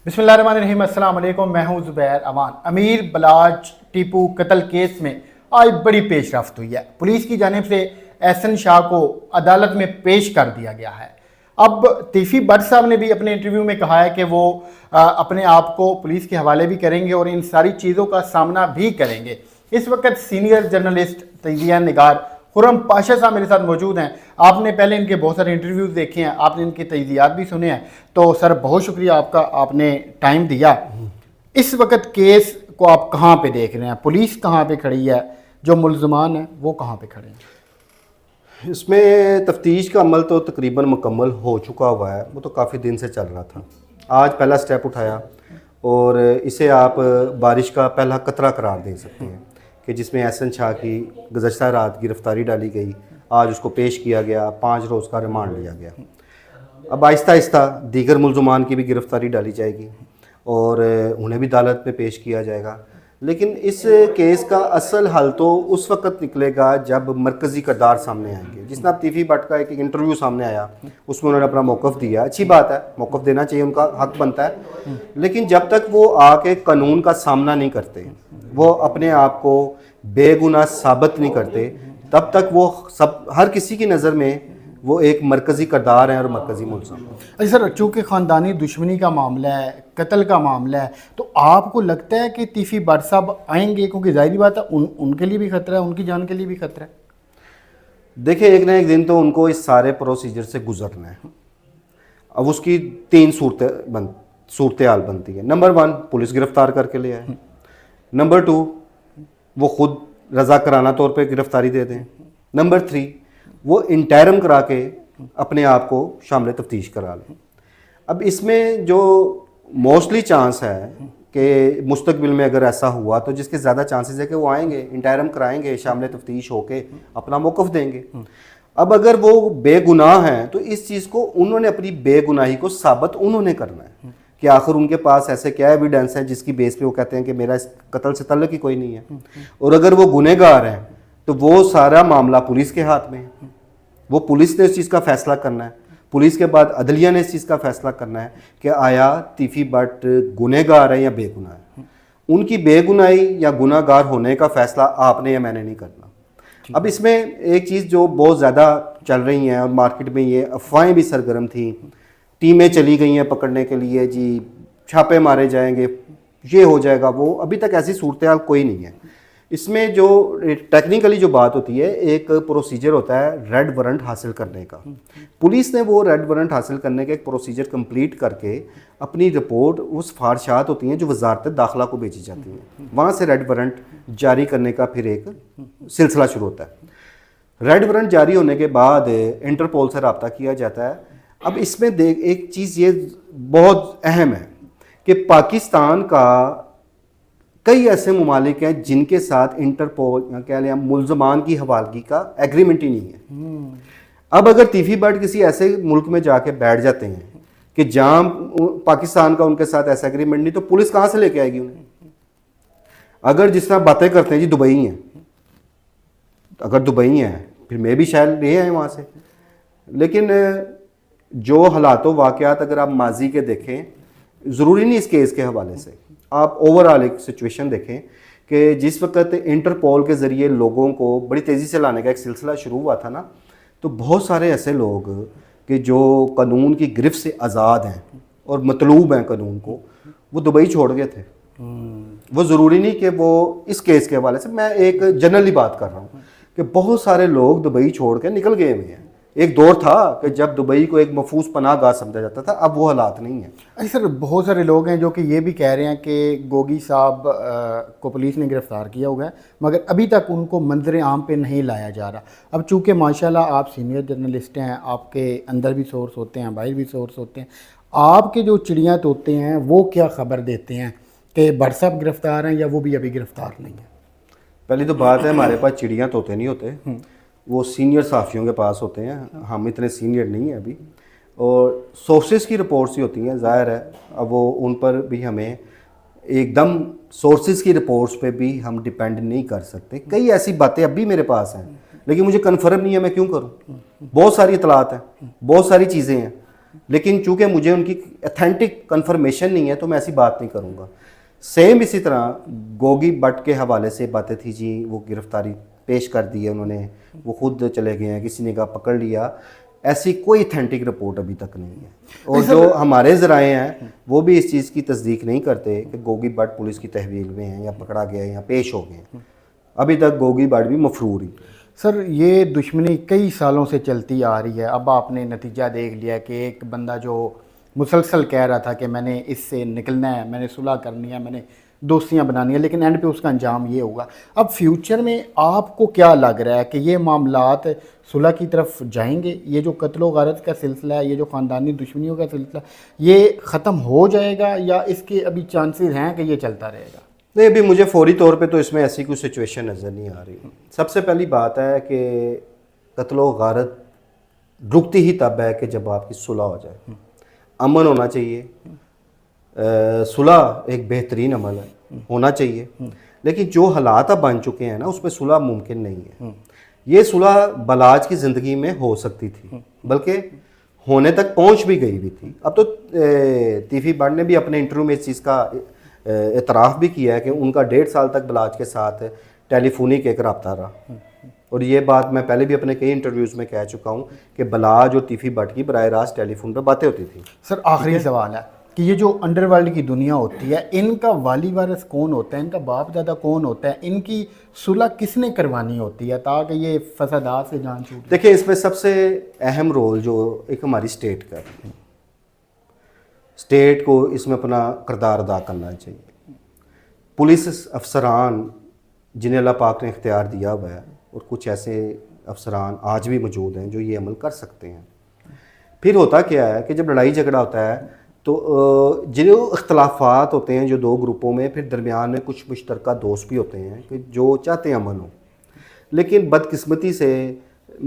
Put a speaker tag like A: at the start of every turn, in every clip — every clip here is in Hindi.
A: बिस्मिल्लाहिर्रहमानिर्रहीम, अस्सलाम वालेकुम। मैं हूं ज़ुबैर अमान। अमीर बलाज टीपू कत्ल केस में आज बड़ी पेशरफ्त हुई है। पुलिस की जानिब से एहसन शाह को अदालत में पेश कर दिया गया है। अब तीफी भट्ट साहब ने भी अपने इंटरव्यू में कहा है कि वो अपने आप को पुलिस के हवाले भी करेंगे और इन सारी चीज़ों का सामना भी करेंगे। इस वक्त सीनियर जर्नलिस्ट तजिया निगार खुर्रम पाशा साहब मेरे साथ मौजूद हैं। आपने पहले इनके बहुत सारे इंटरव्यूज़ देखे हैं, आपने इनके तजियात भी सुने हैं, तो सर बहुत शुक्रिया आपका, आपने टाइम दिया। इस वक्त केस को आप कहाँ पे देख रहे हैं? पुलिस कहाँ पे खड़ी है? जो मुल्ज़मान है वो कहाँ पे खड़े हैं?
B: इसमें तफ्तीश का अमल तो तकरीबन मुकम्मल हो चुका हुआ है। वो तो काफ़ी दिन से चल रहा था। आज पहला स्टेप उठाया और इसे आप बारिश का पहला कतरा करार दे सकते हैं कि जिसमें एहसन शाह की गुज़श्ता रात गिरफ़्तारी डाली गई। आज उसको पेश किया गया, 5 रोज़ का रिमांड लिया गया। अब आहिस्ता आहिस्ता दीगर मुल्ज़मान की भी गिरफ़्तारी डाली जाएगी और उन्हें भी अदालत में पेश किया जाएगा। लेकिन इस केस का असल हल तो उस वक्त निकलेगा जब मरकज़ी किरदार सामने आएंगे। जिस तरह तीफी भट्ट का एक इंटरव्यू सामने आया, उसमें उन्होंने अपना मौक़िफ़ दिया। अच्छी बात है, मौक़िफ़ देना चाहिए, उनका हक बनता है। लेकिन जब तक वो आके कानून का सामना नहीं करते, वो अपने आप को बेगुनाह साबित नहीं करते, तब तक वो सब हर किसी की नज़र में वो एक मरकज़ी किरदार है और मरकज़ी मुल्ज़म।
A: अच्छा सर, चूँकि ख़ानदानी दुश्मनी का मामला है, कत्ल का मामला है, तो आपको लगता है कि तीफी भट्ट साहब आएंगे? क्योंकि ज़ाहिर बात है उनके लिए भी ख़तरा है, उनकी जान के लिए भी ख़तरा है।
B: देखिए, एक ना एक दिन तो उनको इस सारे प्रोसीजर से गुजरना है। अब उसकी 3 सूरत हाल बनती है। नंबर 1, पुलिस गिरफ्तार करके ले आए। नंबर 2, वो खुद रजा कराना तौर पे गिरफ्तारी दे दें। नंबर 3, वो इंटरम करा के अपने आप को शामिल तफ्तीश करा लें। अब इसमें जो मोस्टली चांस है कि मुस्तकबिल में अगर ऐसा हुआ तो जिसके ज़्यादा चांसेस है कि वो आएंगे, इंटरम कराएंगे, शामिल तफ्तीश होके अपना मौक़िफ़ देंगे। अब अगर वो बेगुनाह हैं तो इस चीज़ को उन्होंने अपनी बेगुनाही को साबित उन्होंने करना है कि आखिर उनके पास ऐसे क्या एविडेंस है जिसकी बेस पे वो कहते हैं कि मेरा इस कत्ल से तल्लुक़ ही कोई नहीं है। और अगर वो गुनहगार हैं तो वो सारा मामला पुलिस के हाथ में है। वो पुलिस ने इस चीज़ का फ़ैसला करना है। पुलिस के बाद अदलिया ने इस चीज़ का फ़ैसला करना है कि आया तीफी भट्ट गुनहगार है या बेगुनाह है। उनकी बेगुनाही या गुनाहगार होने का फ़ैसला आपने या मैंने नहीं करना। अब इसमें एक चीज़ जो बहुत ज़्यादा चल रही हैं और मार्केट में ये अफवाहें भी सरगर्म थी, टीमें चली गई हैं पकड़ने के लिए, जी छापे मारे जाएंगे, ये हो जाएगा वो। अभी तक ऐसी सूरत हाल कोई नहीं है। इसमें जो टेक्निकली जो बात होती है, एक प्रोसीजर होता है रेड वारंट हासिल करने का। पुलिस ने वो रेड वारंट हासिल करने का एक प्रोसीजर कंप्लीट करके अपनी रिपोर्ट उस फारशात होती हैं जो वजारत दाखिला को भेजी जाती हैं, वहाँ से रेड वारंट जारी करने का फिर एक सिलसिला शुरू होता है। रेड वारंट जारी होने के बाद इंटरपोल से रब्ता किया जाता है। अब इसमें एक चीज़ ये बहुत अहम है कि पाकिस्तान का कई ऐसे ममालिक हैं जिनके साथ इंटरपोल या कह लें मुल्ज़मान की हवालगी का एग्रीमेंट ही नहीं है। अब अगर तीफी भट्ट किसी ऐसे मुल्क में जाके बैठ जाते हैं कि जहाँ पाकिस्तान का उनके साथ ऐसा एग्रीमेंट नहीं, तो पुलिस कहाँ से लेके आएगी उन्हें? अगर जिस तरह बातें करते हैं जी दुबई हैं, अगर दुबई हैं फिर मैं भी शायद ले आए वहाँ से। लेकिन जो हालात वाक़यात अगर आप माजी के देखें, ज़रूरी नहीं इस केस के हवाले से, आप ओवरऑल एक सिचुएशन देखें कि जिस वक्त इंटरपोल के ज़रिए लोगों को बड़ी तेज़ी से लाने का एक सिलसिला शुरू हुआ था ना, तो बहुत सारे ऐसे लोग कि जो कानून की गिरफ्त से आज़ाद हैं और मतलूब हैं कानून को, वो दुबई छोड़ गए थे। वो ज़रूरी नहीं कि वो इस केस के हवाले से, मैं एक जनरली बात कर रहा हूँ कि बहुत सारे लोग दुबई छोड़ के निकल गए हुए हैं। एक दौर था कि जब दुबई को एक महफूज पनाहगाह समझा जाता था, अब वो हालात नहीं है।
A: अरे सर, बहुत सारे लोग हैं जो कि ये भी कह रहे हैं कि गोगी साहब को पुलिस ने गिरफ़्तार किया हुआ है, मगर अभी तक उनको मंजर आम पे नहीं लाया जा रहा। अब चूँकि माशाल्लाह आप सीनियर जर्नलिस्ट हैं, आपके अंदर भी सोर्स होते हैं, बाहर भी सोर्स होते हैं, आपके जो चिड़ियाँ तोते हैं वो क्या खबर देते हैं कि भट्ट साहब गिरफ़्तार हैं या वो भी अभी गिरफ़्तार नहीं है?
B: पहली तो बात है, हमारे पास चिड़ियाँ तोते नहीं होते, वो सीनियर साफ़ियों के पास होते हैं। हम इतने सीनियर नहीं हैं अभी, और सोर्सेज की रिपोर्ट्स ही होती हैं, ज़ाहिर है। अब वो उन पर भी हमें एकदम सोर्सेज की रिपोर्ट्स पे भी हम डिपेंड नहीं कर सकते। कई ऐसी बातें अभी मेरे पास हैं लेकिन मुझे कन्फर्म नहीं है, मैं क्यों करूं? बहुत सारी इतलात हैं, बहुत सारी चीज़ें हैं, लेकिन चूंकि मुझे उनकी अथेंटिक कंफर्मेशन नहीं है तो मैं ऐसी बात नहीं करूँगा। सेम इसी तरह गोगी भट्ट के हवाले से बातें थी जी, वो गिरफ्तारी पेश कर दी है उन्होंने, वो खुद चले गए हैं, किसी ने कहा पकड़ लिया, ऐसी कोई अथेंटिक रिपोर्ट अभी तक नहीं है। और जो हमारे ज़राए हैं वो भी इस चीज़ की तस्दीक नहीं करते कि गोगी भट्ट पुलिस की तहवील में हैं या पकड़ा गया है या पेश हो गए हैं। अभी तक गोगी भट्ट भी मफरूर ही।
A: सर ये दुश्मनी कई सालों से चलती आ रही है, अब आपने नतीजा देख लिया कि एक बंदा जो मुसलसल कह रहा था कि मैंने इससे निकलना है, मैंने सुलह करनी है, मैंने दोस्तियां बनानी है, लेकिन एंड पे उसका अंजाम ये होगा। अब फ्यूचर में आपको क्या लग रहा है कि ये मामलात सुलह की तरफ जाएंगे? ये जो कत्ल व गारत का सिलसिला है, ये जो ख़ानदानी दुश्मनियों का सिलसिला, ये ख़त्म हो जाएगा या इसके अभी चांसेस हैं कि ये चलता रहेगा?
B: नहीं, अभी मुझे फौरी तौर पे तो इसमें ऐसी कोई सिचुएशन नज़र नहीं आ रही। सबसे पहली बात है कि कत्ल व गारत रुकती ही तब है कि जब आपकी सुलह हो जाए, अमन होना चाहिए। सुलह एक बेहतरीन अमल है, होना चाहिए, लेकिन जो हालात अब बन चुके हैं ना उसमें सुलह मुमकिन नहीं है। ये सुलह बलाज की ज़िंदगी में हो सकती थी, बल्कि होने तक पहुंच भी गई भी थी। अब तो तीफी भट्ट ने भी अपने इंटरव्यू में इस चीज़ का एतराफ़ भी किया है कि उनका 1.5 साल तक बलाज के साथ टेलीफोनिक एक रब्ता रहा। और ये बात मैं पहले भी अपने कई इंटरव्यूज़ में कह चुका हूँ कि बलाज और तीफी भट्ट की बराह रास्त टेलीफोन पर बातें होती थी।
A: सर आखिरी सवाल है कि ये जो अंडरवर्ल्ड की दुनिया होती है, इनका वाली वारिस कौन होता है, इनका बाप दादा कौन होता है, इनकी सुलह किसने करवानी होती है ताकि ये फसादात से जान छूटे?
B: देखिए, इसमें सबसे अहम रोल जो एक हमारी स्टेट का है, स्टेट को इसमें अपना किरदार अदा करना चाहिए। पुलिस अफसरान जिन्हें अल्लाह पाक ने इख्तियार दिया हुआ है, और कुछ ऐसे अफसरान आज भी मौजूद हैं जो ये अमल कर सकते हैं। फिर होता क्या है कि जब लड़ाई झगड़ा होता है तो जो इख्तलाफात होते हैं जो दो ग्रुपों में, फिर दरमियान में कुछ मुश्तरका दोस्त भी होते हैं कि जो चाहते हैं अमन हो। लेकिन बदकिस्मती से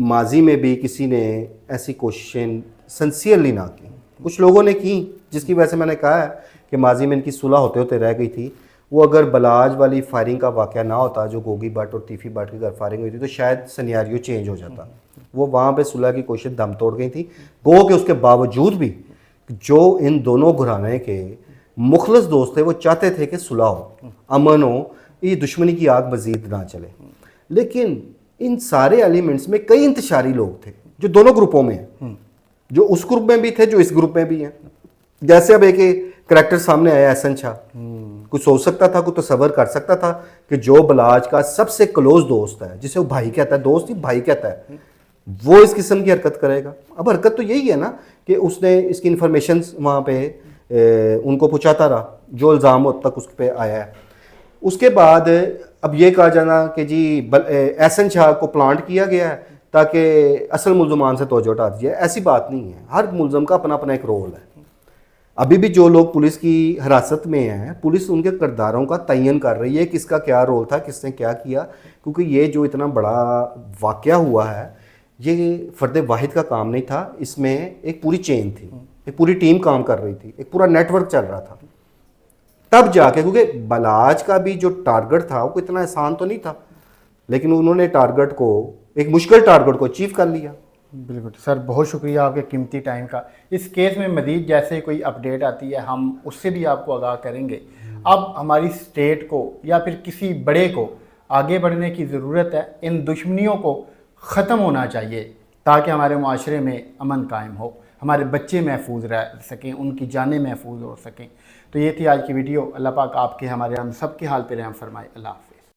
B: माजी में भी किसी ने ऐसी कोशिशें सिंसियरली ना की, कुछ लोगों ने की, जिसकी वजह से मैंने कहा है कि माजी में इनकी सुलह होते होते रह गई थी। वो अगर बलाज वाली फायरिंग का वाक़या ना होता, जो गोगी भट्ट और तीफी भट्ट के घर फायरिंग हुई थी, तो शायद सिनेरियो चेंज हो जाता। वो वहाँ पे सुलह की कोशिश दम तोड़ गई थी। गो के उसके बावजूद भी जो इन दोनों घराने के मुखलस दोस्त थे वो चाहते थे कि सुलह हो, अमन हो, ये दुश्मनी की आग मज़ीद ना चले। लेकिन इन सारे एलिमेंट्स में कई इंतशारी लोग थे जो दोनों ग्रुपों में हैं, जो उस ग्रुप में भी थे, जो इस ग्रुप में भी हैं। जैसे अब एक करैक्टर सामने आया एहसन शाह, कुछ सोच सकता था, कुछ तसव्वुर कर सकता था कि जो बलाज का सबसे क्लोज दोस्त है, जिसे वो भाई कहता है, दोस्त ही भाई कहता है, वो इस किस्म की हरकत करेगा। अब हरकत तो यही है ना कि उसने इसकी इन्फॉर्मेशन वहाँ पे उनको पहुँचाता रहा, जो इल्ज़ाम अब तक उस पर आया है। उसके बाद अब ये कहा जाना कि जी एहसन शाह को प्लांट किया गया है ताकि असल मुल्ज़मान से तवज्जो हटा दी जाए, ऐसी बात नहीं है। हर मुल्ज़म का अपना अपना एक रोल है। अभी भी जो लोग पुलिस की हिरासत में हैं, पुलिस उनके किरदारों का तयन कर रही है, किसका क्या रोल था, किसने क्या किया, क्योंकि ये जो इतना बड़ा वाक़या हुआ है ये फ़र्द वाहिद का काम नहीं था। इसमें एक पूरी चेन थी, एक पूरी टीम काम कर रही थी, एक पूरा नेटवर्क चल रहा था। तब जाके, क्योंकि बलाज का भी जो टारगेट था वो इतना आसान तो नहीं था, लेकिन उन्होंने टारगेट को, एक मुश्किल टारगेट को अचीव कर लिया।
A: बिल्कुल सर, बहुत शुक्रिया आपके कीमती टाइम का। इस केस में मज़ीद जैसे कोई अपडेट आती है हम उससे भी आपको आगाह करेंगे। अब हमारी स्टेट को या फिर किसी बड़े को आगे बढ़ने की ज़रूरत है। इन दुश्मनियों को ख़त्म होना चाहिए ताकि हमारे माशरे में अमन कायम हो, हमारे बच्चे महफूज रह सकें, उनकी जानें महफूज हो सकें। तो ये थी आज की वीडियो। अल्लाह पाक आपके, हमारे, हम सब के हाल पे रहम फरमाए। अल्लाह हाफ़िज़।